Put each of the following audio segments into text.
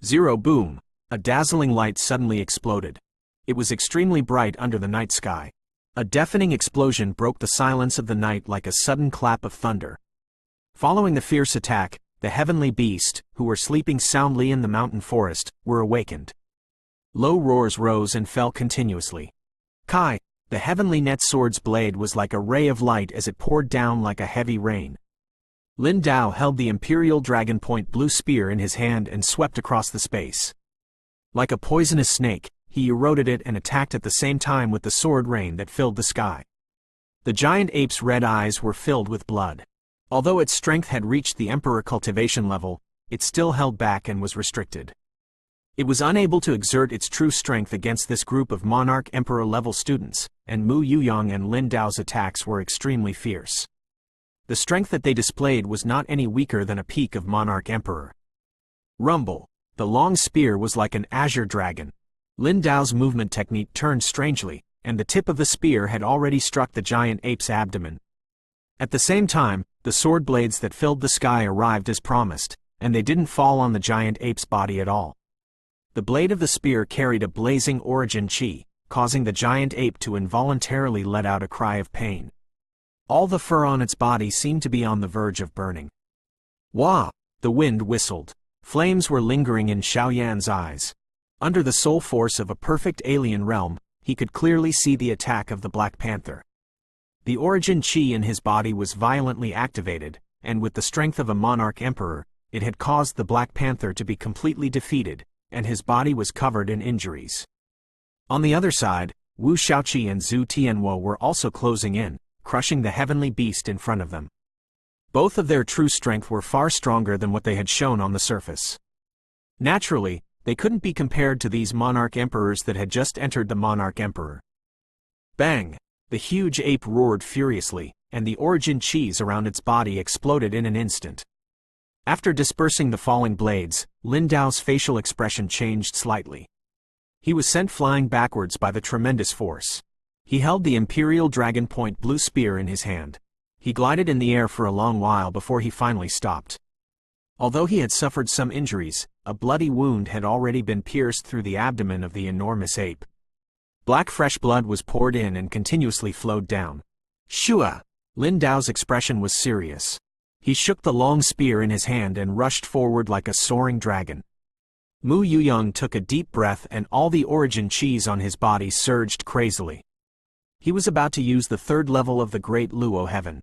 Zero boom! A dazzling light suddenly exploded. It was extremely bright under the night sky. A deafening explosion broke the silence of the night like a sudden clap of thunder. Following the fierce attack, the heavenly beasts, who were sleeping soundly in the mountain forest, were awakened. Low roars rose and fell continuously. Kai, the heavenly net sword's blade was like a ray of light as it poured down like a heavy rain. Lin Dao held the Imperial Dragon Point blue spear in his hand and swept across the space. Like a poisonous snake, he eroded it and attacked at the same time with the sword rain that filled the sky. The giant ape's red eyes were filled with blood. Although its strength had reached the Emperor cultivation level, it still held back and was restricted. It was unable to exert its true strength against this group of Monarch Emperor level students, and Mu Yuyang and Lin Dao's attacks were extremely fierce. The strength that they displayed was not any weaker than a peak of Monarch Emperor. Rumble! The long spear was like an azure dragon. Lin Dao's movement technique turned strangely, and the tip of the spear had already struck the giant ape's abdomen. At the same time, the sword blades that filled the sky arrived as promised, and they didn't fall on the giant ape's body at all. The blade of the spear carried a blazing origin chi, causing the giant ape to involuntarily let out a cry of pain. All the fur on its body seemed to be on the verge of burning. Wah! The wind whistled. Flames were lingering in Xiaoyan's eyes. Under the soul force of a perfect alien realm, he could clearly see the attack of the Black Panther. The origin chi in his body was violently activated, and with the strength of a Monarch Emperor, it had caused the Black Panther to be completely defeated, and his body was covered in injuries. On the other side, Wu Shaoqi and Zhu Tianwu were also closing in, crushing the heavenly beast in front of them. Both of their true strength were far stronger than what they had shown on the surface. Naturally, they couldn't be compared to these Monarch Emperors that had just entered the Monarch Emperor. Bang! The huge ape roared furiously, and the origin chis around its body exploded in an instant. After dispersing the falling blades, Lin Dao's facial expression changed slightly. He was sent flying backwards by the tremendous force. He held the Imperial Dragon Point blue spear in his hand. He glided in the air for a long while before he finally stopped. Although he had suffered some injuries, a bloody wound had already been pierced through the abdomen of the enormous ape. Black fresh blood was poured in and continuously flowed down. Shua! Lin Dao's expression was serious. He shook the long spear in his hand and rushed forward like a soaring dragon. Mu Yuyang took a deep breath and all the origin chis on his body surged crazily. He was about to use the third level of the Great Luo Heaven.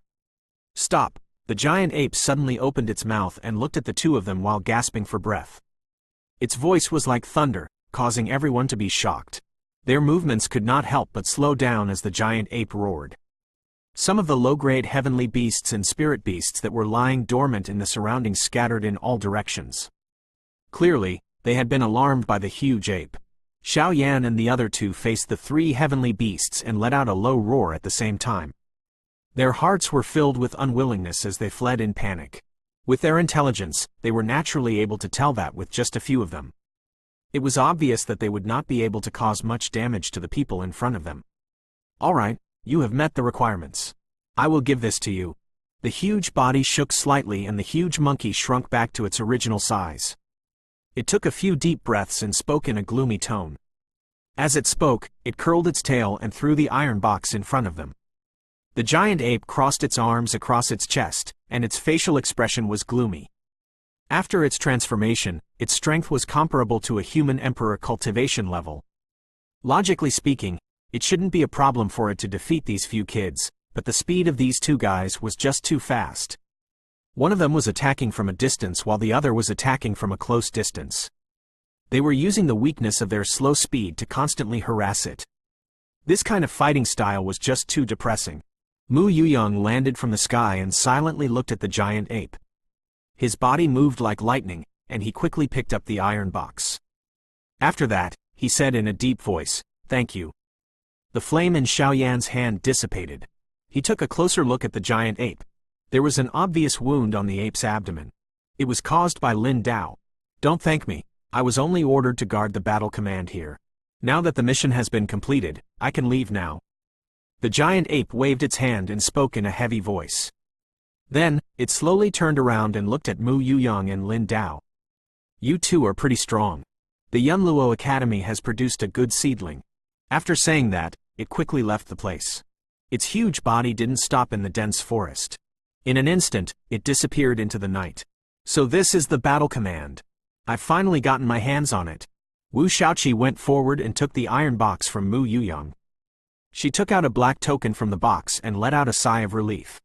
Stop! The giant ape suddenly opened its mouth and looked at the two of them while gasping for breath. Its voice was like thunder, causing everyone to be shocked. Their movements could not help but slow down as the giant ape roared. Some of the low-grade heavenly beasts and spirit beasts that were lying dormant in the surroundings scattered in all directions. Clearly, they had been alarmed by the huge ape. Xiaoyan and the other two faced the three heavenly beasts and let out a low roar at the same time. Their hearts were filled with unwillingness as they fled in panic. With their intelligence, they were naturally able to tell that with just a few of them. It was obvious that they would not be able to cause much damage to the people in front of them. All right, you have met the requirements. I will give this to you. The huge body shook slightly and the huge monkey shrunk back to its original size. It took a few deep breaths and spoke in a gloomy tone. As it spoke, it curled its tail and threw the iron box in front of them. The giant ape crossed its arms across its chest, and its facial expression was gloomy. After its transformation, its strength was comparable to a human emperor cultivation level. Logically speaking, it shouldn't be a problem for it to defeat these few kids, but the speed of these two guys was just too fast. One of them was attacking from a distance while the other was attacking from a close distance. They were using the weakness of their slow speed to constantly harass it. This kind of fighting style was just too depressing. Mu Yuyang landed from the sky and silently looked at the giant ape. His body moved like lightning, and he quickly picked up the iron box. After that, he said in a deep voice, "Thank you." The flame in Xiaoyan's hand dissipated. He took a closer look at the giant ape. There was an obvious wound on the ape's abdomen. It was caused by Lin Dao. "Don't thank me. I was only ordered to guard the battle command here. Now that the mission has been completed, I can leave now." The giant ape waved its hand and spoke in a heavy voice. Then, it slowly turned around and looked at Mu Yuyang and Lin Dao. You two are pretty strong. The Yunluo Academy has produced a good seedling. After saying that, it quickly left the place. Its huge body didn't stop in the dense forest. In an instant, it disappeared into the night. So this is the battle command. I've finally gotten my hands on it. Wu Shaoqi went forward and took the iron box from Mu Yuyang. She took out a black token from the box and let out a sigh of relief.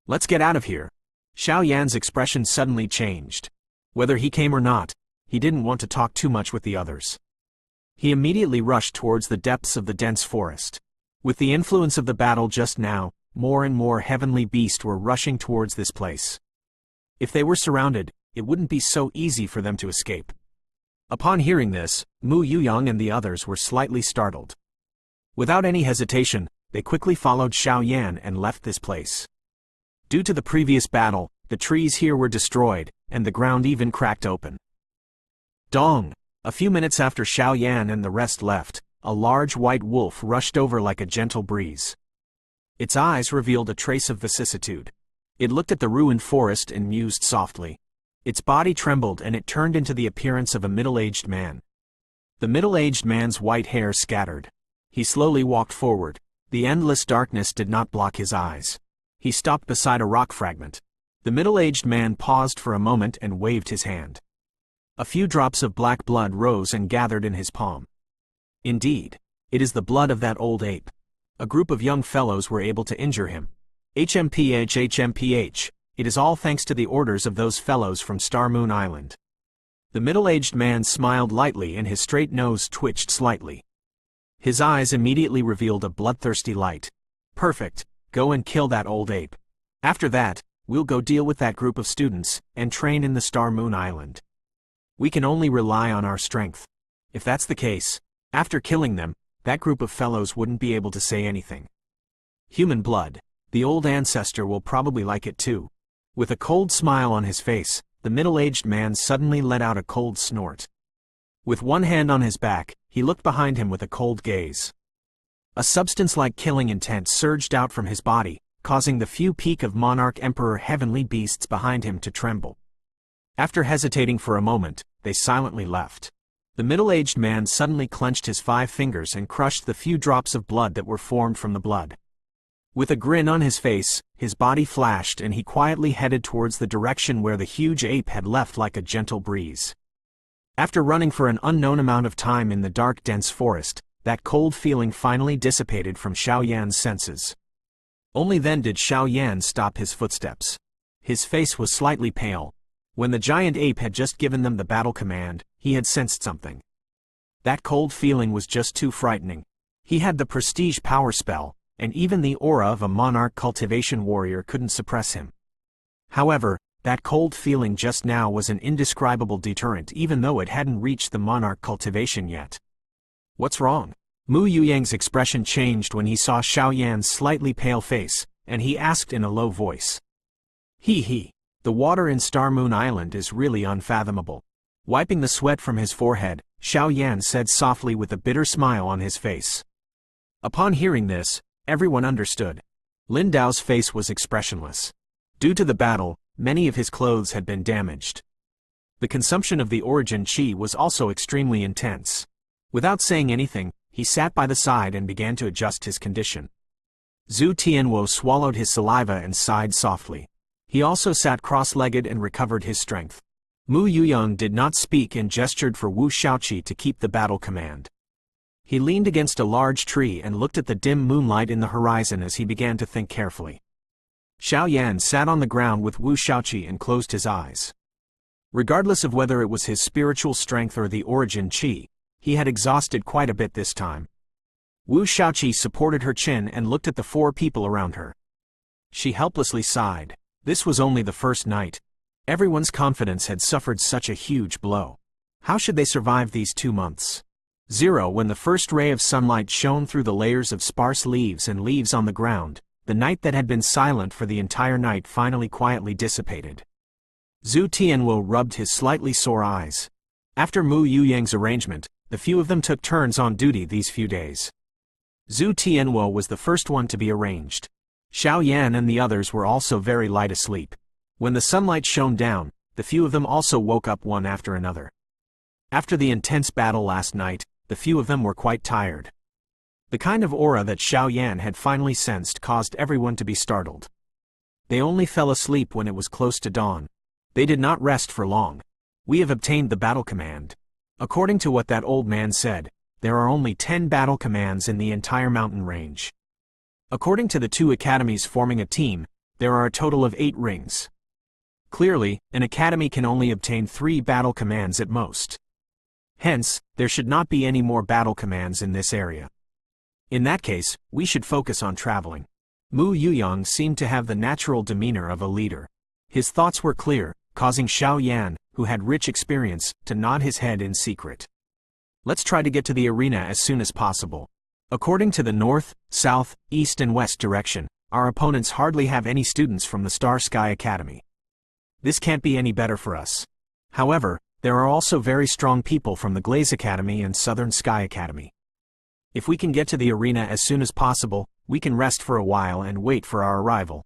Let's get out of here. Xiao Yan's expression suddenly changed. Whether he came or not, he didn't want to talk too much with the others. He immediately rushed towards the depths of the dense forest. With the influence of the battle just now, more and more heavenly beasts were rushing towards this place. If they were surrounded, it wouldn't be so easy for them to escape. Upon hearing this, Mu Yuyang and the others were slightly startled. Without any hesitation, they quickly followed Xiao Yan and left this place. Due to the previous battle, the trees here were destroyed, and the ground even cracked open. Dong! A few minutes after Xiao Yan and the rest left, a large white wolf rushed over like a gentle breeze. Its eyes revealed a trace of vicissitude. It looked at the ruined forest and mused softly. Its body trembled and it turned into the appearance of a middle-aged man. The middle-aged man's white hair scattered. He slowly walked forward. The endless darkness did not block his eyes. He stopped beside a rock fragment. The middle-aged man paused for a moment and waved his hand. A few drops of black blood rose and gathered in his palm. Indeed, it is the blood of that old ape. A group of young fellows were able to injure him. HMPH, it is all thanks to the orders of those fellows from Star Moon Island. The middle-aged man smiled lightly and his straight nose twitched slightly. His eyes immediately revealed a bloodthirsty light. Perfect, go and kill that old ape. After that, we'll go deal with that group of students and train in the Star Moon Island. We can only rely on our strength. If that's the case, after killing them, that group of fellows wouldn't be able to say anything. Human blood, the old ancestor will probably like it too. With a cold smile on his face, the middle-aged man suddenly let out a cold snort. With one hand on his back, he looked behind him with a cold gaze. A substance-like killing intent surged out from his body, causing the few peak of Monarch Emperor heavenly beasts behind him to tremble. After hesitating for a moment, they silently left. The middle-aged man suddenly clenched his 5 fingers and crushed the few drops of blood that were formed from the blood. With a grin on his face, his body flashed and he quietly headed towards the direction where the huge ape had left like a gentle breeze. After running for an unknown amount of time in the dark dense forest, that cold feeling finally dissipated from Xiao Yan's senses. Only then did Xiao Yan stop his footsteps. His face was slightly pale. When the giant ape had just given them the battle command, he had sensed something. That cold feeling was just too frightening. He had the prestige power spell, and even the aura of a monarch cultivation warrior couldn't suppress him. However, that cold feeling just now was an indescribable deterrent even though it hadn't reached the monarch cultivation yet. What's wrong? Mu Yuyang's expression changed when he saw Xiao Yan's slightly pale face, and he asked in a low voice. He. The water in Star Moon Island is really unfathomable. Wiping the sweat from his forehead, Xiao Yan said softly with a bitter smile on his face. Upon hearing this, everyone understood. Lin Dao's face was expressionless. Due to the battle, many of his clothes had been damaged. The consumption of the origin qi was also extremely intense. Without saying anything, he sat by the side and began to adjust his condition. Zhu Tianwu swallowed his saliva and sighed softly. He also sat cross-legged and recovered his strength. Mu Yuyang did not speak and gestured for Wu Shaoqi to keep the battle command. He leaned against a large tree and looked at the dim moonlight in the horizon as he began to think carefully. Xiao Yan sat on the ground with Wu Shaoqi and closed his eyes. Regardless of whether it was his spiritual strength or the origin qi, he had exhausted quite a bit this time. Wu Shaoqi supported her chin and looked at the 4 people around her. She helplessly sighed. This was only the first night. Everyone's confidence had suffered such a huge blow. How should they survive these 2 months? 0 When the first ray of sunlight shone through the layers of sparse leaves and leaves on the ground, the night that had been silent for the entire night finally quietly dissipated. Zhu Tianwu rubbed his slightly sore eyes. After Mu Yuyang's arrangement, the few of them took turns on duty these few days. Zhu Tianwu was the first one to be arranged. Xiao Yan and the others were also very light asleep. When the sunlight shone down, the few of them also woke up one after another. After the intense battle last night, the few of them were quite tired. The kind of aura that Xiao Yan had finally sensed caused everyone to be startled. They only fell asleep when it was close to dawn. They did not rest for long. We have obtained the battle command. According to what that old man said, there are only 10 battle commands in the entire mountain range. According to the 2 academies forming a team, there are a total of 8 rings. Clearly, an academy can only obtain 3 battle commands at most. Hence, there should not be any more battle commands in this area. In that case, we should focus on traveling. Mu Yuyang seemed to have the natural demeanor of a leader. His thoughts were clear, causing Xiao Yan, who had rich experience, to nod his head in secret. Let's try to get to the arena as soon as possible. According to the north, south, east and west direction, our opponents hardly have any students from the Star Sky Academy. This can't be any better for us. However, there are also very strong people from the Glaze Academy and Southern Sky Academy. If we can get to the arena as soon as possible, we can rest for a while and wait for our arrival.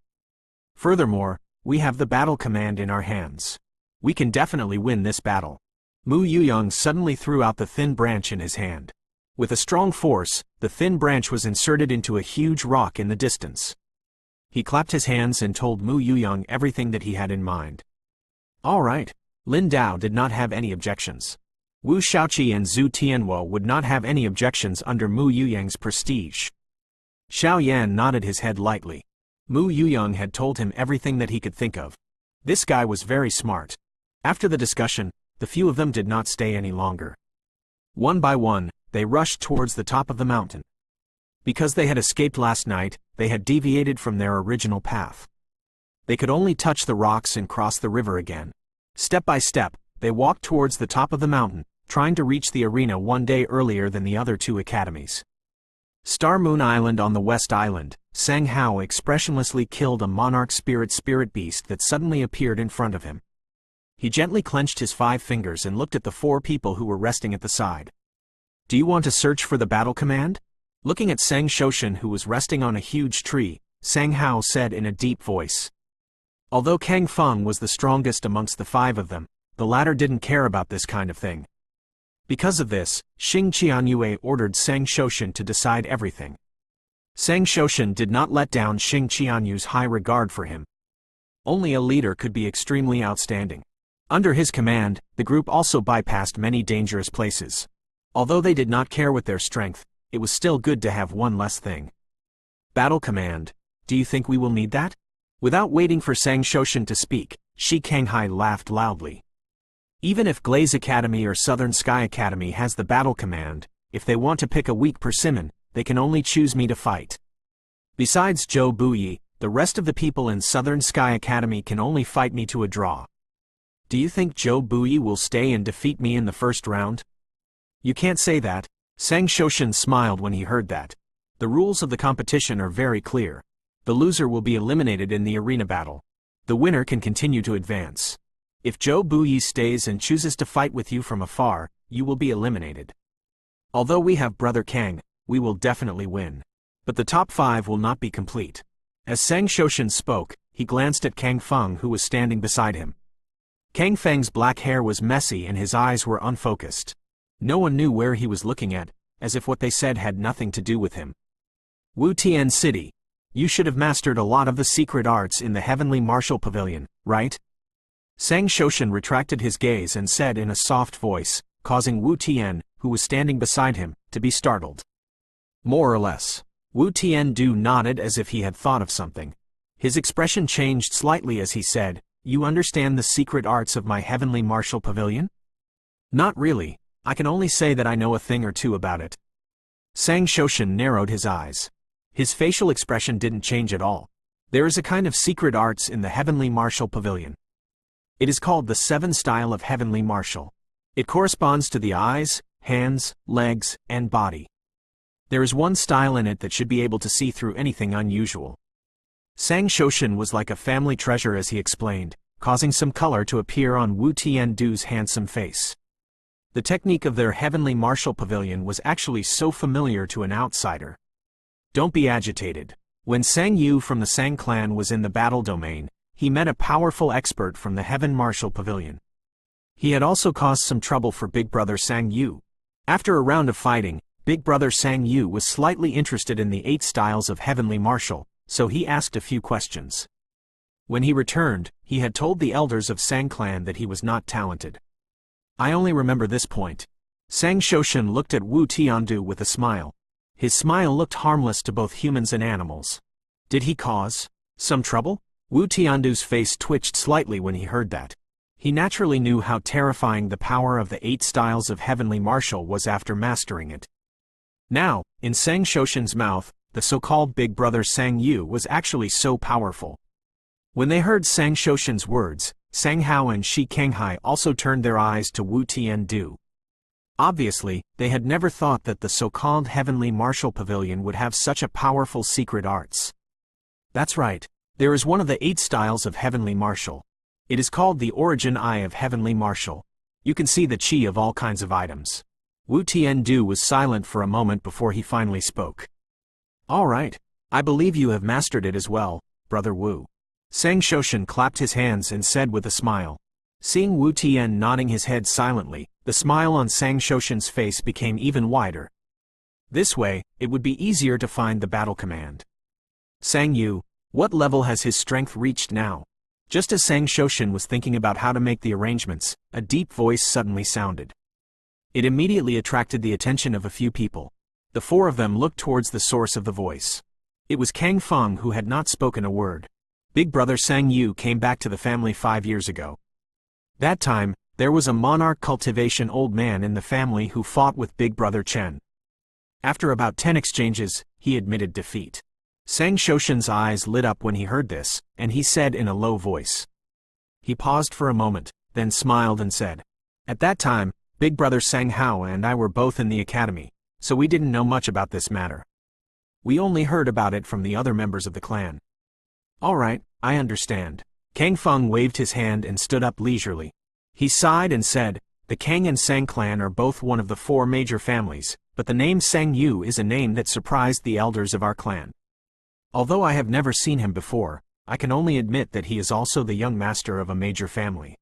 Furthermore, we have the battle command in our hands. We can definitely win this battle. Mu Yuyang suddenly threw out the thin branch in his hand. With a strong force, the thin branch was inserted into a huge rock in the distance. He clapped his hands and told Mu Yuyang everything that he had in mind. All right. Lin Dao did not have any objections. Wu Shaoqi and Zhu Tianwu would not have any objections under Mu Yuyang's prestige. Xiao Yan nodded his head lightly. Mu Yuyang had told him everything that he could think of. This guy was very smart. After the discussion, the few of them did not stay any longer. One by one, they rushed towards the top of the mountain. Because they had escaped last night, they had deviated from their original path. They could only touch the rocks and cross the river again. Step by step, they walked towards the top of the mountain, trying to reach the arena one day earlier than the other 2 academies. Star Moon Island on the West Island, Sang Hao expressionlessly killed a monarch spirit beast that suddenly appeared in front of him. He gently clenched his 5 fingers and looked at the 4 people who were resting at the side. Do you want to search for the battle command? Looking at Sang Shoshan, who was resting on a huge tree, Sang Hao said in a deep voice. Although Kang Feng was the strongest amongst the 5 of them, the latter didn't care about this kind of thing. Because of this, Xing Qianyue ordered Sang Shoshan to decide everything. Sang Shoshan did not let down Xing Qianyu's high regard for him. Only a leader could be extremely outstanding. Under his command, the group also bypassed many dangerous places. Although they did not care with their strength, it was still good to have one less thing. Battle command. Do you think we will need that? Without waiting for Sang Shoshan to speak, Shi Kanghai laughed loudly. Even if Glaze Academy or Southern Sky Academy has the battle command, if they want to pick a weak persimmon, they can only choose me to fight. Besides Zhou Buyi, the rest of the people in Southern Sky Academy can only fight me to a draw. Do you think Zhou Buyi will stay and defeat me in the first round? You can't say that. Sang Shoshan smiled when he heard that. The rules of the competition are very clear. The loser will be eliminated in the arena battle. The winner can continue to advance. If Zhou Buyi stays and chooses to fight with you from afar, you will be eliminated. Although we have Brother Kang, we will definitely win. But the top 5 will not be complete. As Sang Shoshan spoke, he glanced at Kang Feng, who was standing beside him. Kang Feng's black hair was messy and his eyes were unfocused. No one knew where he was looking at, as if what they said had nothing to do with him. Wu Tian City. You should have mastered a lot of the secret arts in the Heavenly Martial Pavilion, right? Sang Shoshan retracted his gaze and said in a soft voice, causing Wu Tian, who was standing beside him, to be startled. More or less. Wu Tian-du nodded as if he had thought of something. His expression changed slightly as he said, You understand the secret arts of my Heavenly Martial Pavilion? Not really. I can only say that I know a thing or two about it. Sang Shoshan narrowed his eyes. His facial expression didn't change at all. There is a kind of secret arts in the Heavenly Martial Pavilion. It is called the 7 style of Heavenly Martial. It corresponds to the eyes, hands, legs, and body. There is one style in it that should be able to see through anything unusual. Sang Shoshan was like a family treasure as he explained, causing some color to appear on Wu Tian-du's handsome face. The technique of their Heavenly Martial Pavilion was actually so familiar to an outsider. Don't be agitated. When Sang Yu from the Sang clan was in the battle domain, he met a powerful expert from the Heaven Martial Pavilion. He had also caused some trouble for Big Brother Sang Yu. After a round of fighting, Big Brother Sang Yu was slightly interested in the 8 styles of Heavenly Martial, so he asked a few questions. When he returned, he had told the elders of Sang Clan that he was not talented. I only remember this point. Sang Shoshan looked at Wu Tianwu with a smile. His smile looked harmless to both humans and animals. Did he cause some trouble? Wu Tiandu's face twitched slightly when he heard that. He naturally knew how terrifying the power of the 8 styles of Heavenly Martial was after mastering it. Now, in Sang Shoshan's mouth, the so-called Big Brother Sang Yu was actually so powerful. When they heard Sang Shoshan's words, Sang Hao and Shi Kanghai also turned their eyes to Wu Tiandu. Obviously, they had never thought that the so-called Heavenly Martial Pavilion would have such a powerful secret arts. That's right, there is one of the 8 styles of Heavenly Martial. It is called the Origin Eye of Heavenly Martial. You can see the chi of all kinds of items. Wu Tiandu was silent for a moment before he finally spoke. All right, I believe you have mastered it as well, Brother Wu. Sang Shoshan clapped his hands and said with a smile. Seeing Wu Tian nodding his head silently, the smile on Sang Shoshan's face became even wider. This way, it would be easier to find the battle command. Sang Yu, what level has his strength reached now? Just as Sang Shoshan was thinking about how to make the arrangements, a deep voice suddenly sounded. It immediately attracted the attention of a few people. The 4 of them looked towards the source of the voice. It was Kang Feng who had not spoken a word. Big Brother Sang Yu came back to the family 5 years ago. That time, there was a monarch cultivation old man in the family who fought with Big Brother Chen. After about 10 exchanges, he admitted defeat. Sang Shoshan's eyes lit up when he heard this, and he said in a low voice. He paused for a moment, then smiled and said, at that time, Big Brother Sang Hao and I were both in the academy, so we didn't know much about this matter. We only heard about it from the other members of the clan. All right, I understand. Kang Feng waved his hand and stood up leisurely. He sighed and said, the Kang and Sang clan are both one of the 4 major families, but the name Sang Yu is a name that surprised the elders of our clan. Although I have never seen him before, I can only admit that he is also the young master of a major family.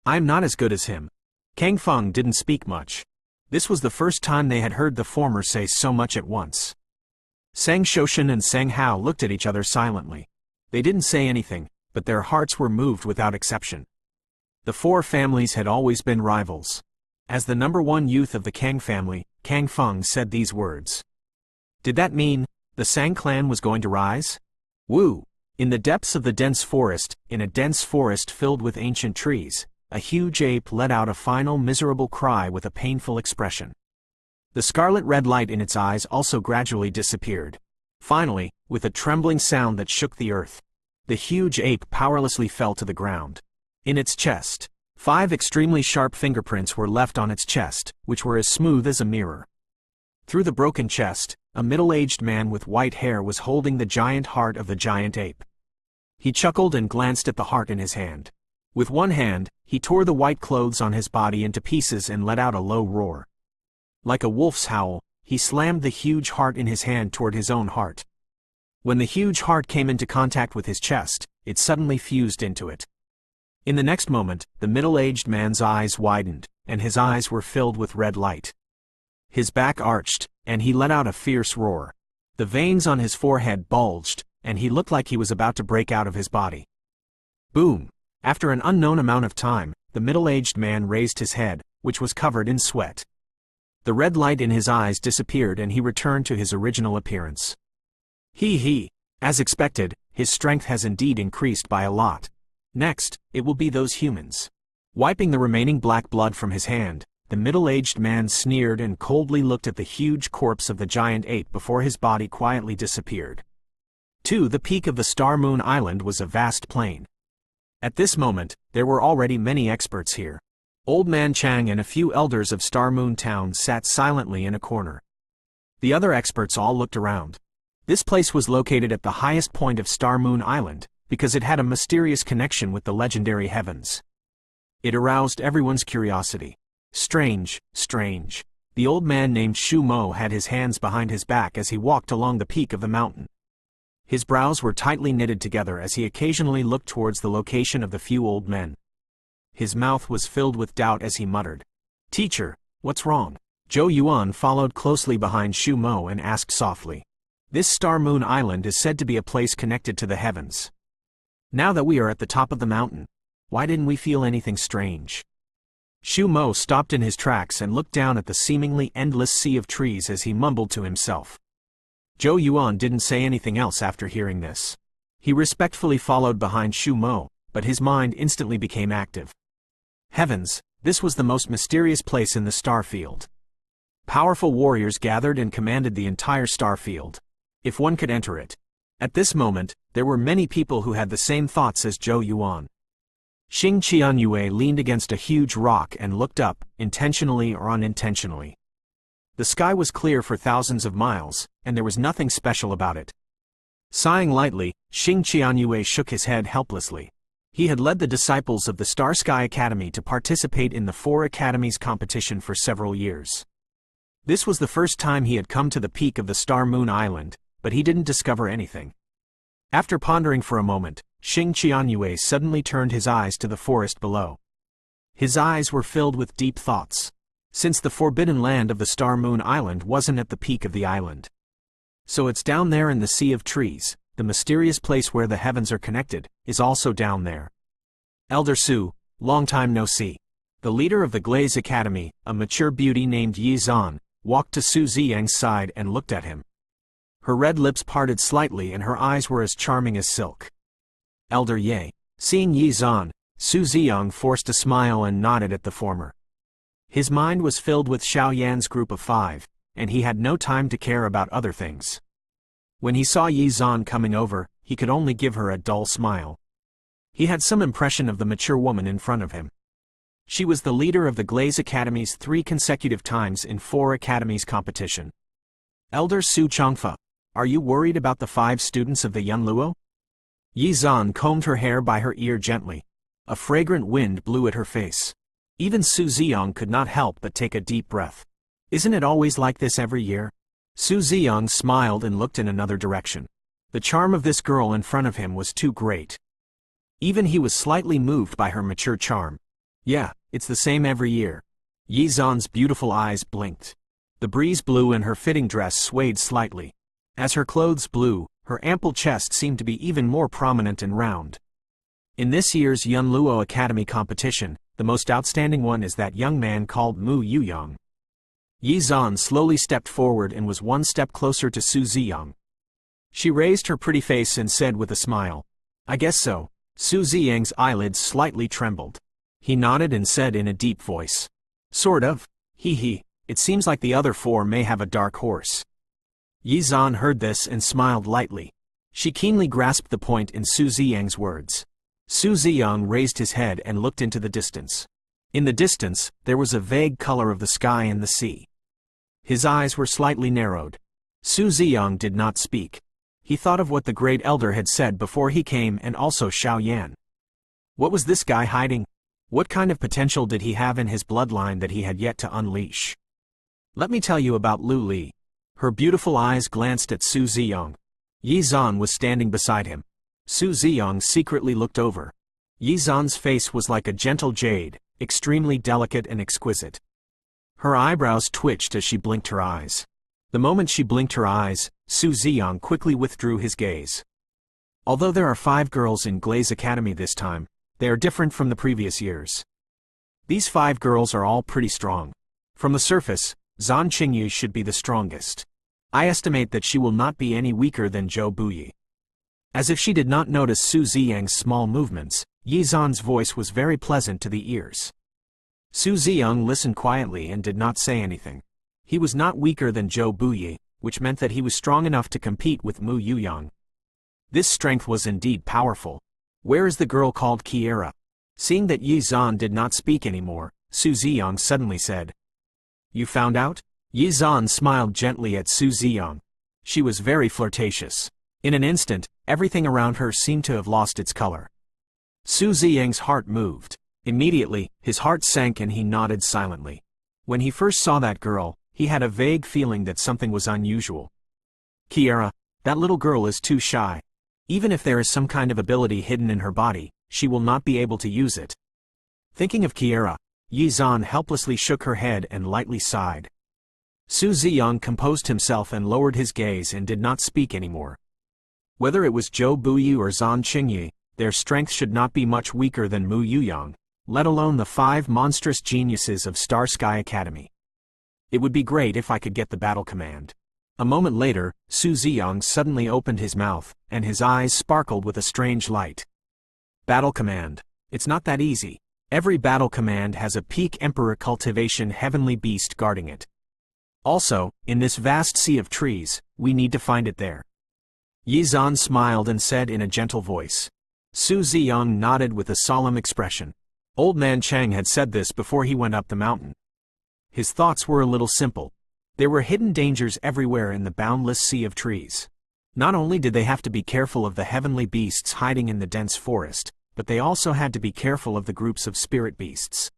I am not as good as him. Kang Feng didn't speak much. This was the first time they had heard the former say so much at once. Sang Shoshan and Sang Hao looked at each other silently. They didn't say anything, but their hearts were moved without exception. The 4 families had always been rivals. As the number 1 youth of the Kang family, Kang Feng said these words. Did that mean the Sang clan was going to rise? Wu. In the depths of the dense forest, in a dense forest filled with ancient trees, a huge ape let out a final miserable cry with a painful expression. The scarlet-red light in its eyes also gradually disappeared. Finally, with a trembling sound that shook the earth, the huge ape powerlessly fell to the ground. In its chest, 5 extremely sharp fingerprints were left on its chest, which were as smooth as a mirror. Through the broken chest, a middle-aged man with white hair was holding the giant heart of the giant ape. He chuckled and glanced at the heart in his hand. With one hand, he tore the white clothes on his body into pieces and let out a low roar. Like a wolf's howl, he slammed the huge heart in his hand toward his own heart. When the huge heart came into contact with his chest, it suddenly fused into it. In the next moment, the middle-aged man's eyes widened, and his eyes were filled with red light. His back arched, and he let out a fierce roar. The veins on his forehead bulged, and he looked like he was about to break out of his body. Boom! After an unknown amount of time, the middle-aged man raised his head, which was covered in sweat. The red light in his eyes disappeared and he returned to his original appearance. As expected, his strength has indeed increased by a lot. Next, it will be those humans. Wiping the remaining black blood from his hand, the middle-aged man sneered and coldly looked at the huge corpse of the giant ape before his body quietly disappeared. The peak of the Star Moon Island was a vast plain. At this moment, there were already many experts here. Old Man Chang and a few elders of Star Moon Town sat silently in a corner. The other experts all looked around. This place was located at the highest point of Star Moon Island, because it had a mysterious connection with the legendary heavens. It aroused everyone's curiosity. Strange. The old man named Shu Mo had his hands behind his back as he walked along the peak of the mountain. His brows were tightly knitted together as he occasionally looked towards the location of the few old men. His mouth was filled with doubt as he muttered, "Teacher, what's wrong?" Zhou Yuan followed closely behind Xu Mo and asked softly, "This Star Moon Island is said to be a place connected to the heavens. Now that we are at the top of the mountain, why didn't we feel anything strange?" Xu Mo stopped in his tracks and looked down at the seemingly endless sea of trees as he mumbled to himself. Zhou Yuan didn't say anything else after hearing this. He respectfully followed behind Xu Mo, but his mind instantly became active. Heavens, this was the most mysterious place in the star field. Powerful warriors gathered and commanded the entire star field. If one could enter it. At this moment, there were many people who had the same thoughts as Zhou Yuan. Xing Qianyue leaned against a huge rock and looked up, intentionally or unintentionally. The sky was clear for thousands of miles, and there was nothing special about it. Sighing lightly, Xing Qianyue shook his head helplessly. He had led the disciples of the Star Sky Academy to participate in the 4 Academies competition for several years. This was the first time he had come to the peak of the Star Moon Island, but he didn't discover anything. After pondering for a moment, Xing Qianyue suddenly turned his eyes to the forest below. His eyes were filled with deep thoughts. Since the forbidden land of the Star Moon Island wasn't at the peak of the island. So it's down there in the sea of trees, the mysterious place where the heavens are connected, is also down there. Elder Su, long time no see. The leader of the Glaze Academy, a mature beauty named Yi Zan, walked to Su Ziyang's side and looked at him. Her red lips parted slightly and her eyes were as charming as silk. Elder Ye. Seeing Yi Zan, Su Ziyang forced a smile and nodded at the former. His mind was filled with Xiao Yan's group of 5, and he had no time to care about other things. When he saw Yi Zan coming over, he could only give her a dull smile. He had some impression of the mature woman in front of him. She was the leader of the Glaze Academy's 3 consecutive times in 4 Academies competition. Elder Su Changfa, are you worried about the 5 students of the Yunluo? Yi Zan combed her hair by her ear gently. A fragrant wind blew at her face. Even Su Ziyang could not help but take a deep breath. Isn't it always like this every year? Su Ziyang smiled and looked in another direction. The charm of this girl in front of him was too great. Even he was slightly moved by her mature charm. Yeah, it's the same every year. Yi Zan's beautiful eyes blinked. The breeze blew and her fitting dress swayed slightly. As her clothes blew, her ample chest seemed to be even more prominent and round. In this year's Yunluo Academy competition, the most outstanding one is that young man called Mu Yuyang. Yi Zan slowly stepped forward and was one step closer to Su Ziyang. She raised her pretty face and said with a smile, "I guess so." Su Ziyang's eyelids slightly trembled. He nodded and said in a deep voice, "Sort of. Hee. It seems like the other 4 may have a dark horse." Yi Zan heard this and smiled lightly. She keenly grasped the point in Su Ziyang's words. Su Ziyang raised his head and looked into the distance. In the distance, there was a vague color of the sky and the sea. His eyes were slightly narrowed. Su Ziyang did not speak. He thought of what the great elder had said before he came and also Xiao Yan. What was this guy hiding? What kind of potential did he have in his bloodline that he had yet to unleash? Let me tell you about Lu Li. Her beautiful eyes glanced at Su Ziyang. Yi Zan was standing beside him. Su Ziyang secretly looked over. Yi Zan's face was like a gentle jade, extremely delicate and exquisite. Her eyebrows twitched as she blinked her eyes. The moment she blinked her eyes, Su Ziyang quickly withdrew his gaze. Although there are 5 girls in Glaze Academy this time, they are different from the previous years. These 5 girls are all pretty strong. From the surface, Zan Qingyu should be the strongest. I estimate that she will not be any weaker than Zhou Buyi. As if she did not notice Su Ziyang's small movements, Yi Zan's voice was very pleasant to the ears. Su Ziyang listened quietly and did not say anything. He was not weaker than Zhou Buyi, which meant that he was strong enough to compete with Mu Yuyang. This strength was indeed powerful. Where is the girl called Kiera? Seeing that Yi Zan did not speak anymore, Su Ziyang suddenly said, "You found out?" Yi Zan smiled gently at Su Ziyang. She was very flirtatious. In an instant, everything around her seemed to have lost its color. Su Ziyang's heart moved. Immediately, his heart sank and he nodded silently. When he first saw that girl, he had a vague feeling that something was unusual. "Kiera, That little girl is too shy. Even if there is some kind of ability hidden in her body, she will not be able to use it. Thinking of Kiera, Yi Zhan helplessly shook her head and lightly sighed. Su Ziyang composed himself and lowered his gaze and did not speak anymore. Whether it was Zhou Buyu or Zhan Qingyi, their strength should not be much weaker than Mu Yuyang, let alone the 5 monstrous geniuses of Star Sky Academy. It would be great if I could get the battle command. A moment later, Su Ziyang suddenly opened his mouth, and his eyes sparkled with a strange light. Battle command. It's not that easy. Every battle command has a peak Emperor cultivation heavenly beast guarding it. Also, in this vast sea of trees, we need to find it there. Yi Zhan smiled and said in a gentle voice. Su Ziyang nodded with a solemn expression. Old man Chang had said this before he went up the mountain. His thoughts were a little simple. There were hidden dangers everywhere in the boundless sea of trees. Not only did they have to be careful of the heavenly beasts hiding in the dense forest, but they also had to be careful of the groups of spirit beasts.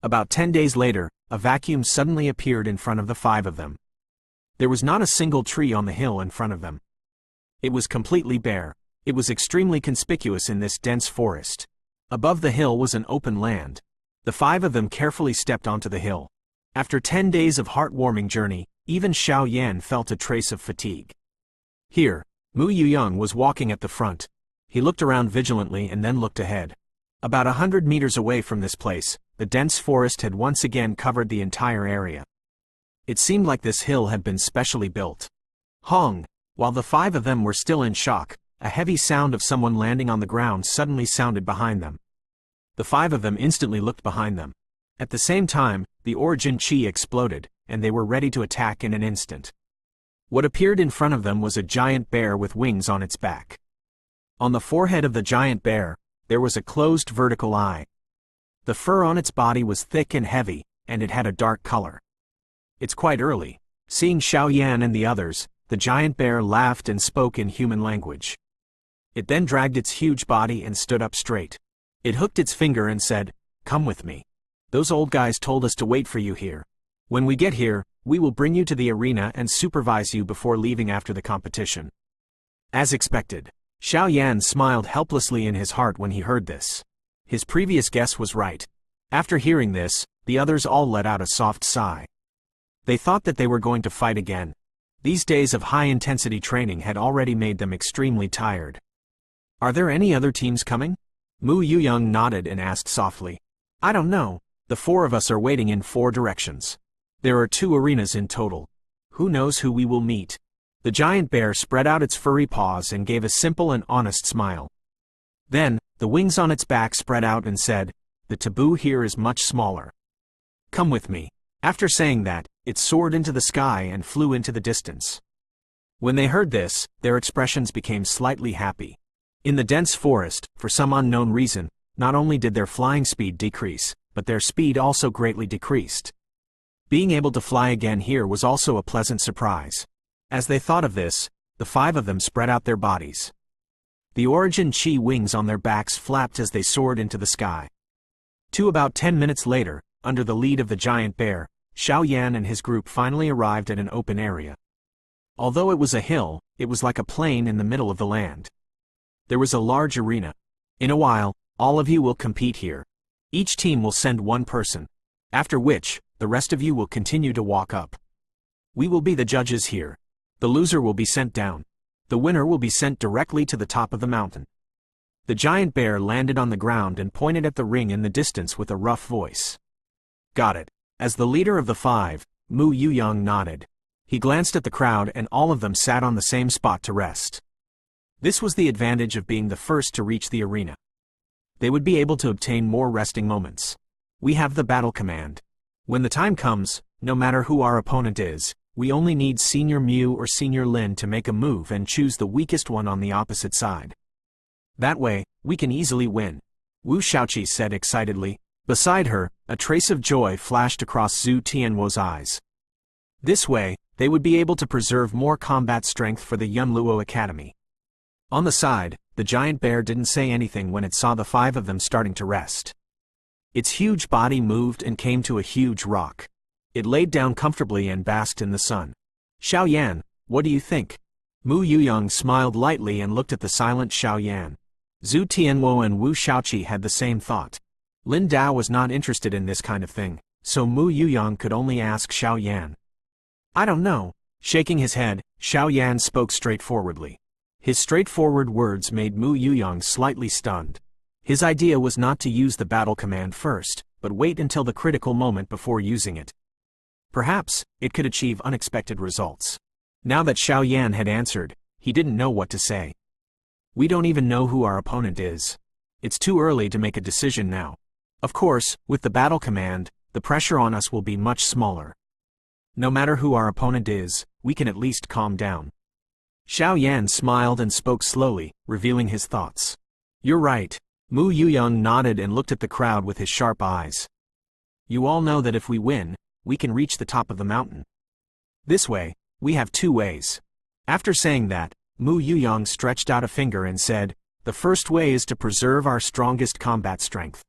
About 10 days later, a vacuum suddenly appeared in front of the 5 of them. There was not a single tree on the hill in front of them. It was completely bare. It was extremely conspicuous in this dense forest. Above the hill was an open land. The 5 of them carefully stepped onto the hill. After 10 days of heartwarming journey, even Xiao Yan felt a trace of fatigue. Here, Mu Yuyang was walking at the front. He looked around vigilantly and then looked ahead. About 100 meters away from this place, the dense forest had once again covered the entire area. It seemed like this hill had been specially built. Hong! While the 5 of them were still in shock, a heavy sound of someone landing on the ground suddenly sounded behind them. The 5 of them instantly looked behind them. At the same time, the origin chi exploded, and they were ready to attack in an instant. What appeared in front of them was a giant bear with wings on its back. On the forehead of the giant bear, there was a closed vertical eye. The fur on its body was thick and heavy, and it had a dark color. It's quite early. Seeing Xiao Yan and the others, the giant bear laughed and spoke in human language. It then dragged its huge body and stood up straight. It hooked its finger and said, "Come with me. Those old guys told us to wait for you here. When we get here, we will bring you to the arena and supervise you before leaving after the competition." As expected, Xiao Yan smiled helplessly in his heart when he heard this. His previous guess was right. After hearing this, the others all let out a soft sigh. They thought that they were going to fight again. These days of high-intensity training had already made them extremely tired. Are there any other teams coming? Mu Yuyang nodded and asked softly. I don't know. The 4 of us are waiting in 4 directions. There are 2 arenas in total. Who knows who we will meet? The giant bear spread out its furry paws and gave a simple and honest smile. Then, the wings on its back spread out and said, "The taboo here is much smaller. Come with me." After saying that, it soared into the sky and flew into the distance. When they heard this, their expressions became slightly happy. In the dense forest, for some unknown reason, not only did their flying speed decrease, but their speed also greatly decreased. Being able to fly again here was also a pleasant surprise. As they thought of this, the 5 of them spread out their bodies. The origin chi wings on their backs flapped as they soared into the sky. About 10 minutes later, under the lead of the giant bear, Xiao Yan and his group finally arrived at an open area. Although it was a hill, it was like a plain in the middle of the land. There was a large arena. In a while, all of you will compete here. Each team will send 1 person. After which, the rest of you will continue to walk up. We will be the judges here. The loser will be sent down. The winner will be sent directly to the top of the mountain. The giant bear landed on the ground and pointed at the ring in the distance with a rough voice. Got it. As the leader of the 5, Mu Yuyang nodded. He glanced at the crowd and all of them sat on the same spot to rest. This was the advantage of being the first to reach the arena. They would be able to obtain more resting moments. We have the battle command. When the time comes, no matter who our opponent is, we only need Senior Mu or Senior Lin to make a move and choose the weakest one on the opposite side. That way, we can easily win. Wu Shaoqi said excitedly. Beside her, a trace of joy flashed across Zhu Tianwu's eyes. This way, they would be able to preserve more combat strength for the Yunluo Academy. On the side, the giant bear didn't say anything when it saw the 5 of them starting to rest. Its huge body moved and came to a huge rock. It laid down comfortably and basked in the sun. Xiao Yan, what do you think? Mu Yuyang smiled lightly and looked at the silent Xiao Yan. Zhu Tianwu and Wu Shaoqi had the same thought. Lin Dao was not interested in this kind of thing, so Mu Yuyang could only ask Xiao Yan. I don't know. Shaking his head, Xiao Yan spoke straightforwardly. His straightforward words made Mu Yuyang slightly stunned. His idea was not to use the battle command first, but wait until the critical moment before using it. Perhaps, it could achieve unexpected results. Now that Xiao Yan had answered, he didn't know what to say. We don't even know who our opponent is. It's too early to make a decision now. Of course, with the battle command, the pressure on us will be much smaller. No matter who our opponent is, we can at least calm down. Xiao Yan smiled and spoke slowly, revealing his thoughts. You're right. Mu Yuyang nodded and looked at the crowd with his sharp eyes. You all know that if we win, we can reach the top of the mountain. This way, we have two ways. After saying that, Mu Yuyang stretched out a finger and said, the first way is to preserve our strongest combat strength.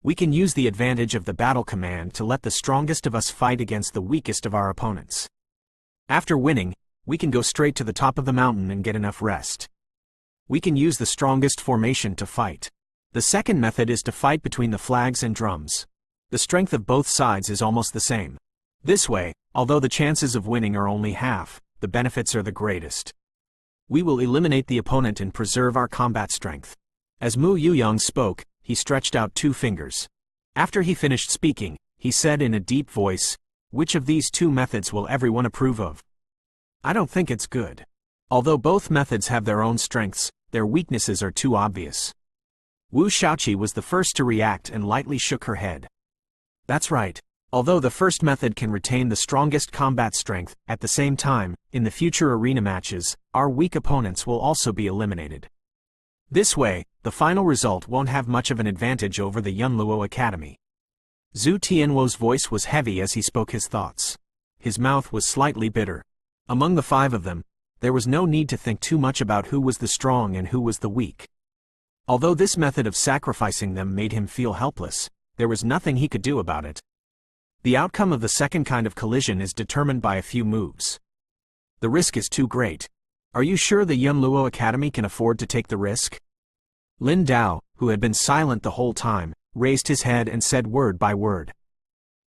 We can use the advantage of the battle command to let the strongest of us fight against the weakest of our opponents. After winning, we can go straight to the top of the mountain and get enough rest. We can use the strongest formation to fight. The second method is to fight between the flags and drums. The strength of both sides is almost the same. This way, although the chances of winning are only half, the benefits are the greatest. We will eliminate the opponent and preserve our combat strength. As Mu Yuyang spoke, he stretched out two fingers. After he finished speaking, he said in a deep voice, which of these two methods will everyone approve of? I don't think it's good. Although both methods have their own strengths, their weaknesses are too obvious. Wu Shaoqi was the first to react and lightly shook her head. That's right. Although the first method can retain the strongest combat strength, at the same time, in the future arena matches, our weak opponents will also be eliminated. This way, the final result won't have much of an advantage over the Yunluo Academy. Zhu Tianwu's voice was heavy as he spoke his thoughts. His mouth was slightly bitter. Among the five of them, there was no need to think too much about who was the strong and who was the weak. Although this method of sacrificing them made him feel helpless, there was nothing he could do about it. The outcome of the second kind of collision is determined by a few moves. The risk is too great. Are you sure the Yunluo Academy can afford to take the risk? Lin Dao, who had been silent the whole time, raised his head and said word by word.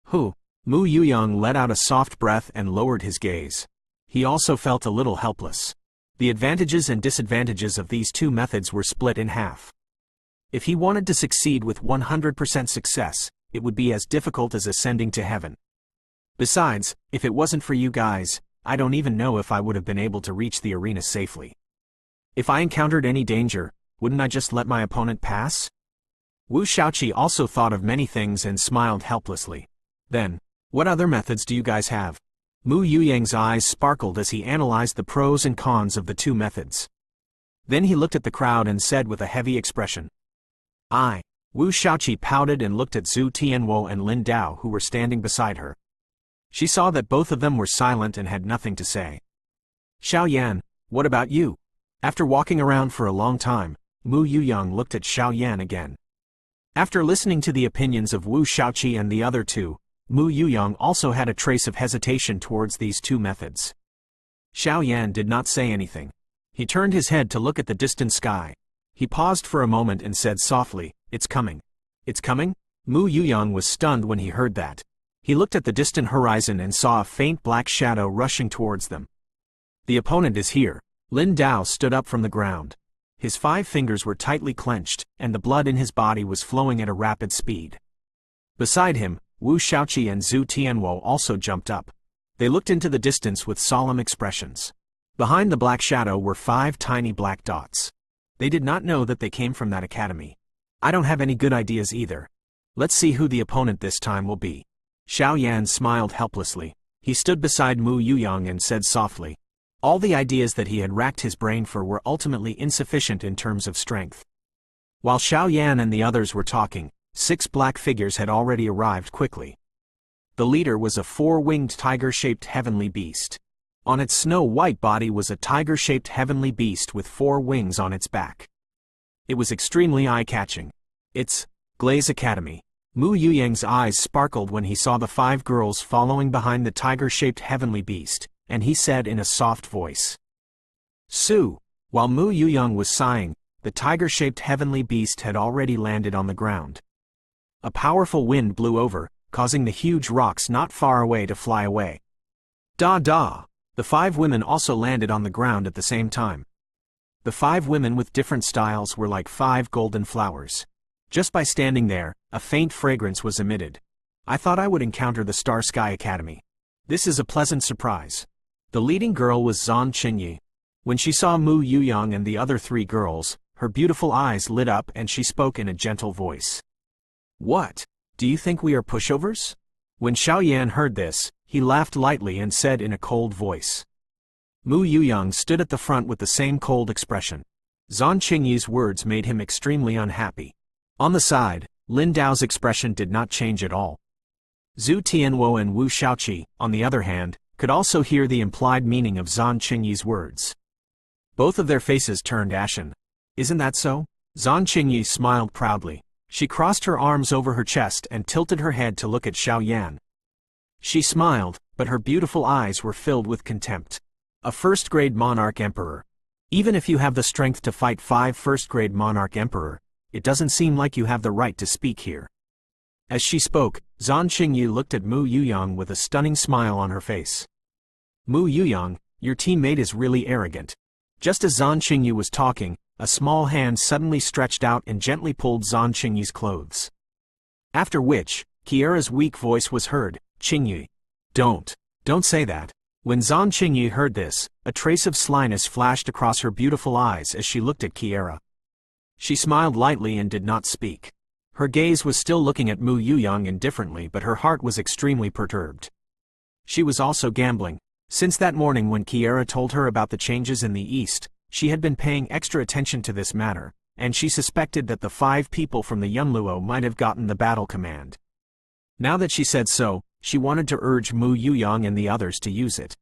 Who? Mu Yuyang let out a soft breath and lowered his gaze. He also felt a little helpless. The advantages and disadvantages of these two methods were split in half. If he wanted to succeed with 100% success, it would be as difficult as ascending to heaven. Besides, if it wasn't for you guys, I don't even know if I would have been able to reach the arena safely. If I encountered any danger, wouldn't I just let my opponent pass? Wu Shaoqi also thought of many things and smiled helplessly. Then, what other methods do you guys have? Mu Yuyang's eyes sparkled as he analyzed the pros and cons of the two methods. Then he looked at the crowd and said with a heavy expression. Wu Shaoqi pouted and looked at Zhu Tianwu and Lin Dao who were standing beside her. She saw that both of them were silent and had nothing to say. Xiao Yan, what about you? After walking around for a long time, Mu Yuyang looked at Xiao Yan again. After listening to the opinions of Wu Shaoqi and the other two, Mu Yuyang also had a trace of hesitation towards these two methods. Xiao Yan did not say anything. He turned his head to look at the distant sky. He paused for a moment and said softly, "It's coming." "It's coming?" Mu Yuyang was stunned when he heard that. He looked at the distant horizon and saw a faint black shadow rushing towards them. The opponent is here. Lin Dao stood up from the ground. His 5 fingers were tightly clenched, and the blood in his body was flowing at a rapid speed. Beside him, Wu Shaoqi and Zhu Tianwu also jumped up. They looked into the distance with solemn expressions. Behind the black shadow were 5 tiny black dots. They did not know that they came from that academy. I don't have any good ideas either. Let's see who the opponent this time will be. Xiao Yan smiled helplessly. He stood beside Mu Yuyang and said softly. All the ideas that he had racked his brain for were ultimately insufficient in terms of strength. While Xiao Yan and the others were talking, 6 black figures had already arrived quickly. The leader was a 4-winged tiger-shaped heavenly beast. On its snow-white body was a tiger-shaped heavenly beast with 4 wings on its back. It was extremely eye-catching. It's Glaze Academy. Mu Yuyang's eyes sparkled when he saw the 5 girls following behind the tiger-shaped heavenly beast, and he said in a soft voice. Su! While Mu Yuyang was sighing, the tiger-shaped heavenly beast had already landed on the ground. A powerful wind blew over, causing the huge rocks not far away to fly away. Da! The 5 women also landed on the ground at the same time. The 5 women with different styles were like 5 golden flowers. Just by standing there, a faint fragrance was emitted. I thought I would encounter the Star Sky Academy. This is a pleasant surprise. The leading girl was Zhan Qingyi. When she saw Mu Yuyang and the other 3 girls, her beautiful eyes lit up and she spoke in a gentle voice. What? Do you think we are pushovers? When Xiaoyan heard this, he laughed lightly and said in a cold voice. Mu Yuyang stood at the front with the same cold expression. Zhan Qingyi's words made him extremely unhappy. On the side, Lin Dao's expression did not change at all. Zhu Tianwu and Wu Shaoqi, on the other hand, could also hear the implied meaning of Zhan Qingyi's words. Both of their faces turned ashen. Isn't that so? Zhan Qingyi smiled proudly. She crossed her arms over her chest and tilted her head to look at Xiaoyan. She smiled, but her beautiful eyes were filled with contempt. A first-grade monarch emperor. Even if you have the strength to fight 5 first-grade monarch emperor, it doesn't seem like you have the right to speak here. As she spoke, Zhan Qingyi looked at Mu Yuyang with a stunning smile on her face. Mu Yuyang, your teammate is really arrogant. Just as Zhan Qingyi was talking, a small hand suddenly stretched out and gently pulled Zhan Qingyi's clothes. After which, Kiera's weak voice was heard, Qingyi. Don't say that. When Zhan Qingyi heard this, a trace of slyness flashed across her beautiful eyes as she looked at Kiera. She smiled lightly and did not speak. Her gaze was still looking at Mu Yuyang indifferently, but her heart was extremely perturbed. She was also gambling. Since that morning when Kiera told her about the changes in the East, she had been paying extra attention to this matter, and she suspected that the 5 people from the Yunluo might have gotten the battle command. Now that she said so, she wanted to urge Mu Yuyang and the others to use it.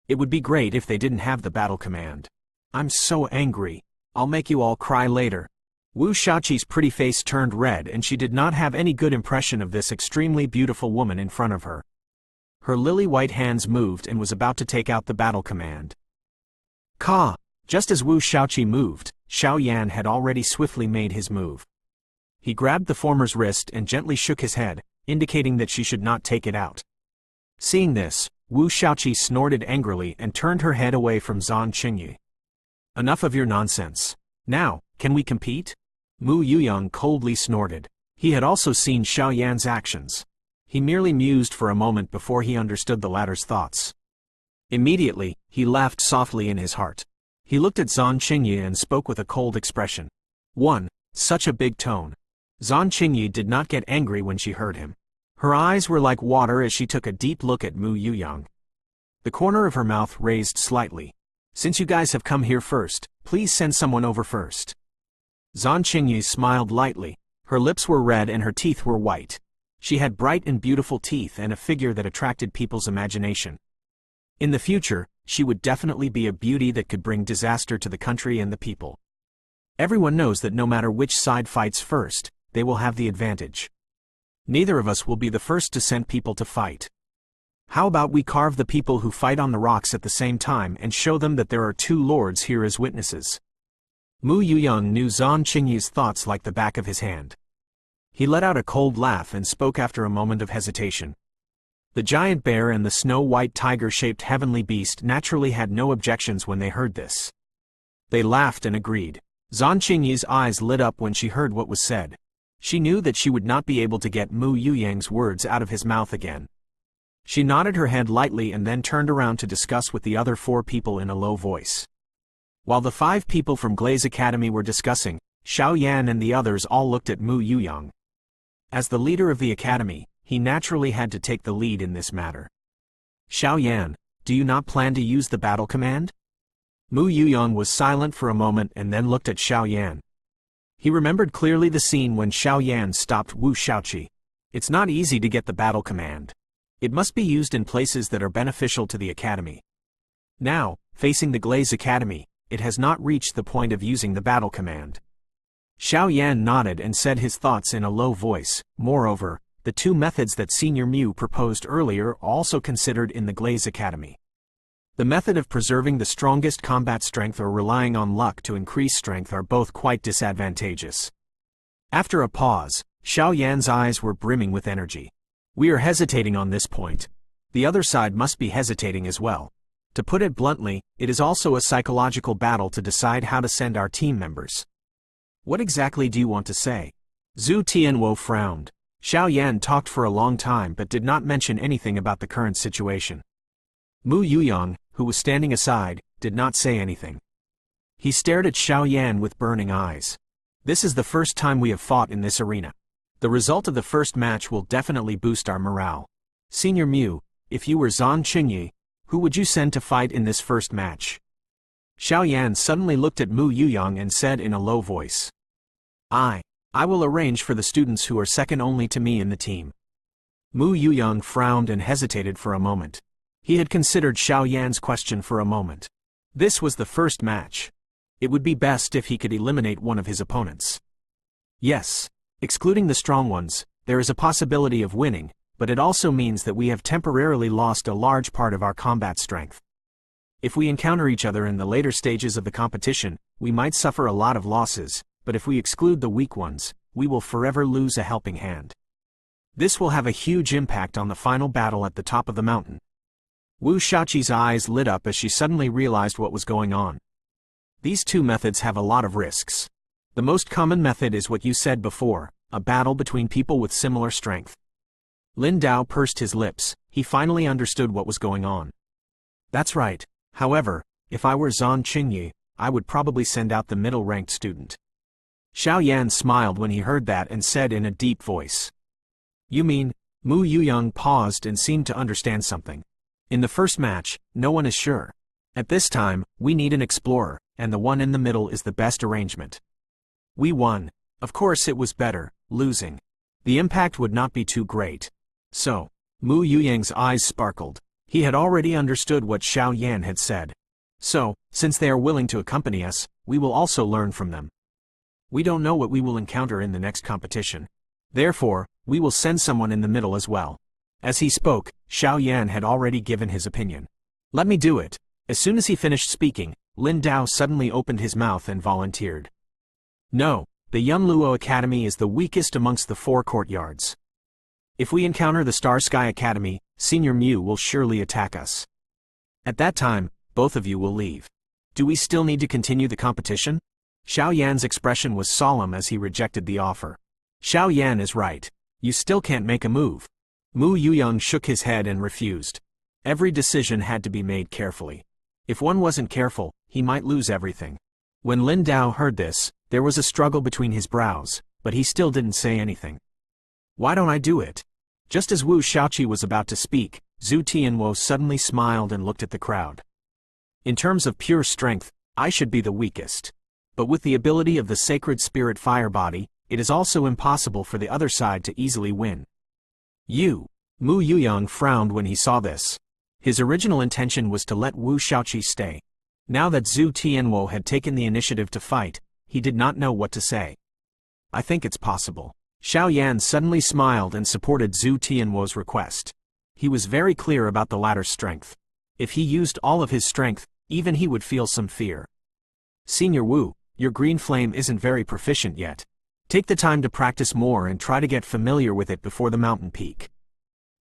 It would be great if they didn't have the battle command. I'm so angry. I'll make you all cry later. Wu Shaoqi's pretty face turned red and she did not have any good impression of this extremely beautiful woman in front of her. Her lily-white hands moved and was about to take out the battle command. Ka! Just as Wu Shaoqi moved, Xiaoyan had already swiftly made his move. He grabbed the former's wrist and gently shook his head, indicating that she should not take it out. Seeing this, Wu Shaoqi snorted angrily and turned her head away from Zhan Qingyi. Enough of your nonsense. Now, can we compete? Mu Yuyang coldly snorted. He had also seen Xiaoyan's actions. He merely mused for a moment before he understood the latter's thoughts. Immediately, he laughed softly in his heart. He looked at Zhan Qingyi and spoke with a cold expression. 1. Such a big tone. Zhan Qingyi did not get angry when she heard him. Her eyes were like water as she took a deep look at Mu Yuyang. The corner of her mouth raised slightly. Since you guys have come here first, please send someone over first. Zhan Qingyi smiled lightly. Her lips were red and her teeth were white. She had bright and beautiful teeth and a figure that attracted people's imagination. In the future, she would definitely be a beauty that could bring disaster to the country and the people. Everyone knows that no matter which side fights first, they will have the advantage. Neither of us will be the first to send people to fight. How about we carve the people who fight on the rocks at the same time and show them that there are 2 lords here as witnesses? Mu Yuyang knew Zhan Qingyi's thoughts like the back of his hand. He let out a cold laugh and spoke after a moment of hesitation. The giant bear and the snow-white tiger-shaped heavenly beast naturally had no objections when they heard this. They laughed and agreed. Zhan Qingyi's eyes lit up when she heard what was said. She knew that she would not be able to get Mu Yuyang's words out of his mouth again. She nodded her head lightly and then turned around to discuss with the other 4 people in a low voice. While the 5 people from Glaze Academy were discussing, Xiaoyan and the others all looked at Mu Yuyang. As the leader of the academy, he naturally had to take the lead in this matter. Xiaoyan, do you not plan to use the battle command? Mu Yuyang was silent for a moment and then looked at Xiaoyan. He remembered clearly the scene when Xiaoyan stopped Wu Shaoqi. It's not easy to get the battle command. It must be used in places that are beneficial to the academy. Now, facing the Glaze Academy, it has not reached the point of using the battle command. Xiaoyan nodded and said his thoughts in a low voice. Moreover, the 2 methods that Senior Mu proposed earlier are also considered in the Glaze Academy. The method of preserving the strongest combat strength or relying on luck to increase strength are both quite disadvantageous. After a pause, Xiao Yan's eyes were brimming with energy. We are hesitating on this point. The other side must be hesitating as well. To put it bluntly, it is also a psychological battle to decide how to send our team members. What exactly do you want to say? Zhu Tianwu frowned. Xiao Yan talked for a long time but did not mention anything about the current situation. Mu Yuyang, who was standing aside, did not say anything. He stared at Xiao Yan with burning eyes. This is the first time we have fought in this arena. The result of the first match will definitely boost our morale. Senior Mu, if you were Zhang Qingyi, who would you send to fight in this first match? Xiao Yan suddenly looked at Mu Yuyang and said in a low voice. I will arrange for the students who are second only to me in the team. Mu Yuyang frowned and hesitated for a moment. He had considered Xiao Yan's question for a moment. This was the first match. It would be best if he could eliminate one of his opponents. Yes, excluding the strong ones, there is a possibility of winning, but it also means that we have temporarily lost a large part of our combat strength. If we encounter each other in the later stages of the competition, we might suffer a lot of losses, but if we exclude the weak ones, we will forever lose a helping hand. This will have a huge impact on the final battle at the top of the mountain. Wu Shaoqi's eyes lit up as she suddenly realized what was going on. These two methods have a lot of risks. The most common method is what you said before, a battle between people with similar strength. Lin Dao pursed his lips. He finally understood what was going on. That's right. However, if I were Zhang Qingyi, I would probably send out the middle-ranked student. Xiao Yan smiled when he heard that and said in a deep voice. You mean? Mu Yuyang paused and seemed to understand something. In the first match, no one is sure. At this time, we need an explorer, and the one in the middle is the best arrangement. We won. Of course it was better, losing. The impact would not be too great. So, Mu Yuyang's eyes sparkled. He had already understood what Xiao Yan had said. So, since they are willing to accompany us, we will also learn from them. We don't know what we will encounter in the next competition. Therefore, we will send someone in the middle as well. As he spoke, Xiao Yan had already given his opinion. Let me do it. As soon as he finished speaking, Lin Dao suddenly opened his mouth and volunteered. No, the Yunluo Academy is the weakest amongst the 4 courtyards. If we encounter the Star Sky Academy, Senior Mu will surely attack us. At that time, both of you will leave. Do we still need to continue the competition? Xiao Yan's expression was solemn as he rejected the offer. Xiao Yan is right. You still can't make a move. Mu Yuyang shook his head and refused. Every decision had to be made carefully. If one wasn't careful, he might lose everything. When Lin Dao heard this, there was a struggle between his brows, but he still didn't say anything. Why don't I do it? Just as Wu Shaoqi was about to speak, Zhu Tianwu suddenly smiled and looked at the crowd. In terms of pure strength, I should be the weakest. But with the ability of the sacred spirit fire body, it is also impossible for the other side to easily win. Mu Yuyang frowned when he saw this. His original intention was to let Wu Shaoqi stay. Now that Zhu Tianwu had taken the initiative to fight, he did not know what to say. I think it's possible. Xiao Yan suddenly smiled and supported Zhu Tianwu's request. He was very clear about the latter's strength. If he used all of his strength, even he would feel some fear. Senior Wu, your green flame isn't very proficient yet. Take the time to practice more and try to get familiar with it before the mountain peak.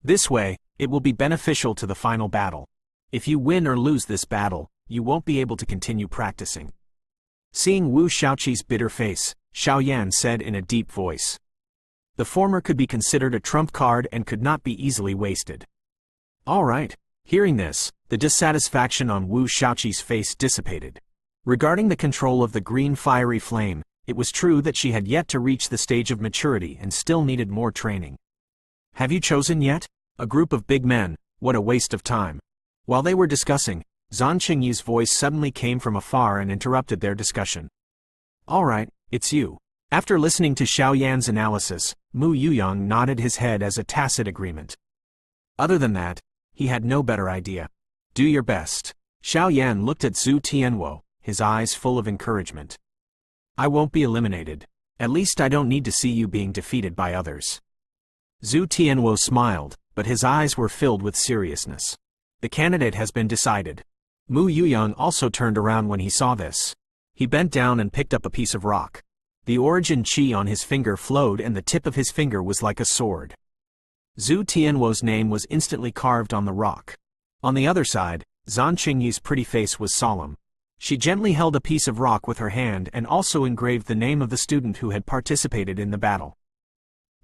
This way, it will be beneficial to the final battle. If you win or lose this battle, you won't be able to continue practicing. Seeing Wu Shaoqi's bitter face, Xiao Yan said in a deep voice. The former could be considered a trump card and could not be easily wasted. All right. Hearing this, the dissatisfaction on Wu Shaoqi's face dissipated. Regarding the control of the green fiery flame, it was true that she had yet to reach the stage of maturity and still needed more training. Have you chosen yet? A group of big men, what a waste of time. While they were discussing, Zhang Qingyi's voice suddenly came from afar and interrupted their discussion. All right, it's you. After listening to Xiao Yan's analysis, Mu Yuyang nodded his head as a tacit agreement. Other than that, he had no better idea. Do your best. Xiao Yan looked at Zhu Tianwu, his eyes full of encouragement. I won't be eliminated. At least I don't need to see you being defeated by others. Zhu Tianwu smiled, but his eyes were filled with seriousness. The candidate has been decided. Mu Yuyang also turned around when he saw this. He bent down and picked up a piece of rock. The origin qi on his finger flowed and the tip of his finger was like a sword. Zhu Tianwu's name was instantly carved on the rock. On the other side, Zhan Qingyi's pretty face was solemn. She gently held a piece of rock with her hand and also engraved the name of the student who had participated in the battle.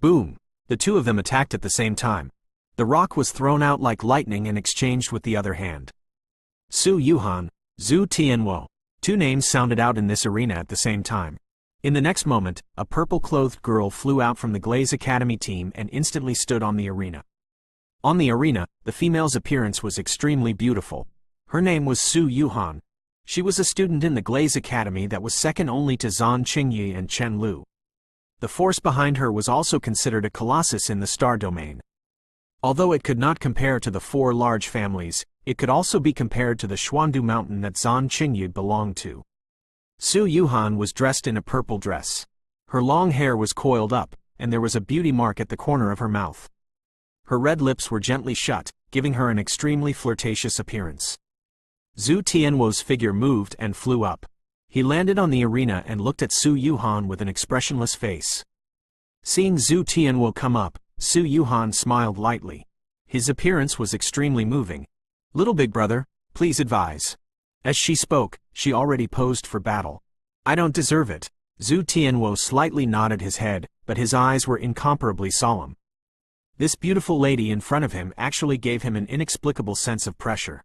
Boom! The two of them attacked at the same time. The rock was thrown out like lightning and exchanged with the other hand. Su Yuhan, Zhu Tianwu. Two names sounded out in this arena at the same time. In the next moment, a purple-clothed girl flew out from the Glaze Academy team and instantly stood on the arena. On the arena, the female's appearance was extremely beautiful. Her name was Su Yuhan. She was a student in the Glaze Academy that was second only to Zhan Qingyi and Chen Lu. The force behind her was also considered a colossus in the star domain. Although it could not compare to the four large families, it could also be compared to the Xuandu mountain that Zhan Qingyi belonged to. Su Yuhan was dressed in a purple dress. Her long hair was coiled up, and there was a beauty mark at the corner of her mouth. Her red lips were gently shut, giving her an extremely flirtatious appearance. Zhu Tianwu's figure moved and flew up. He landed on the arena and looked at Su Yuhan with an expressionless face. Seeing Zhu Tianwu come up, Su Yuhan smiled lightly. His appearance was extremely moving. "Little big brother, please advise." As she spoke, she already posed for battle. "I don't deserve it." Zhu Tianwu slightly nodded his head, but his eyes were incomparably solemn. This beautiful lady in front of him actually gave him an inexplicable sense of pressure.